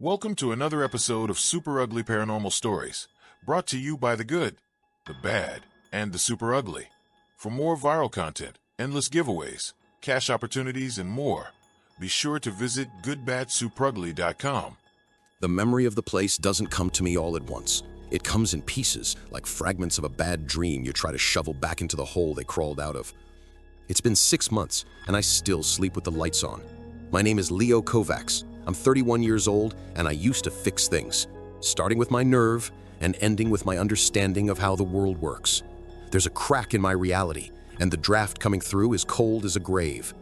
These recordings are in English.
Welcome to another episode of Super Ugly Paranormal Stories, brought to you by the good, the bad, and the super ugly. For more viral content, endless giveaways, cash opportunities, and more, be sure to visit goodbadsuprugly.com. The memory of the place doesn't come to me all at once. It comes in pieces, like fragments of a bad dream you try to shovel back into the hole they crawled out of. It's been 6 months, and I still sleep with the lights on. My name is Leo Kovacs. I'm 31 years old, and I used to fix things, starting with my nerve and ending with my understanding of how the world works. There's a crack in my reality, and the draft coming through is cold as a grave.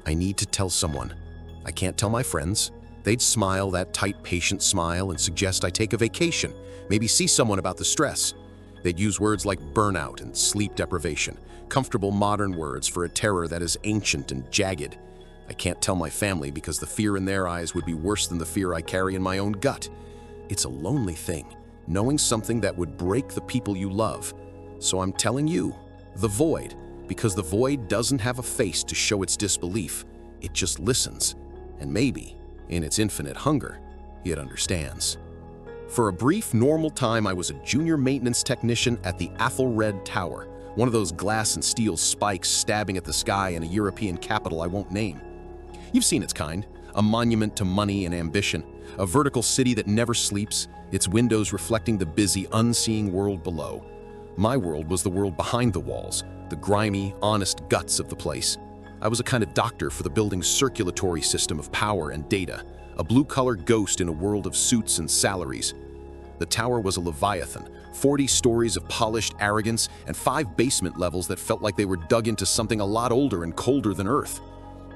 I need to tell someone. I can't tell my friends. They'd smile that tight, patient smile and suggest I take a vacation, maybe see someone about the stress. They'd use words like burnout and sleep deprivation, comfortable modern words for a terror that is ancient and jagged. I can't tell my family because the fear in their eyes would be worse than the fear I carry in my own gut. It's a lonely thing, knowing something that would break the people you love. So I'm telling you, the void, because the void doesn't have a face to show its disbelief. It just listens, and maybe, in its infinite hunger, it understands. For a brief, normal time, I was a junior maintenance technician at the Athelred Tower, one of those glass and steel spikes stabbing at the sky in a European capital I won't name. You've seen its kind, a monument to money and ambition, a vertical city that never sleeps, its windows reflecting the busy, unseeing world below. My world was the world behind the walls, the grimy, honest guts of the place. I was a kind of doctor for the building's circulatory system of power and data, a blue-collar ghost in a world of suits and salaries. The tower was a leviathan, 40 stories of polished arrogance and 5 basement levels that felt like they were dug into something a lot older and colder than Earth.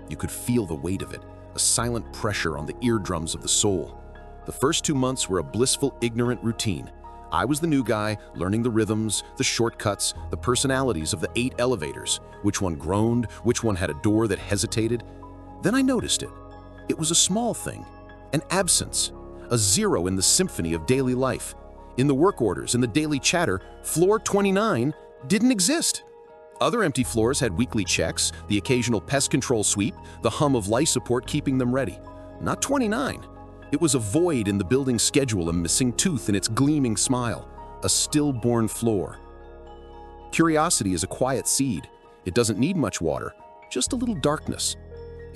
You could feel the weight of it, a silent pressure on the eardrums of the soul. The first 2 months were a blissful, ignorant routine. I was the new guy, learning the rhythms, the shortcuts, the personalities of the 8 elevators, which one groaned, which one had a door that hesitated. Then I noticed it. It was a small thing, an absence, a zero in the symphony of daily life. In the work orders, in the daily chatter, floor 29 didn't exist. Other empty floors had weekly checks, the occasional pest control sweep, the hum of life support keeping them ready. Not 29. It was a void in the building's schedule, a missing tooth in its gleaming smile, a stillborn floor. Curiosity is a quiet seed. It doesn't need much water, just a little darkness.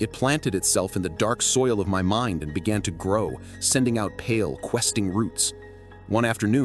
It planted itself in the dark soil of my mind and began to grow, sending out pale, questing roots. One afternoon,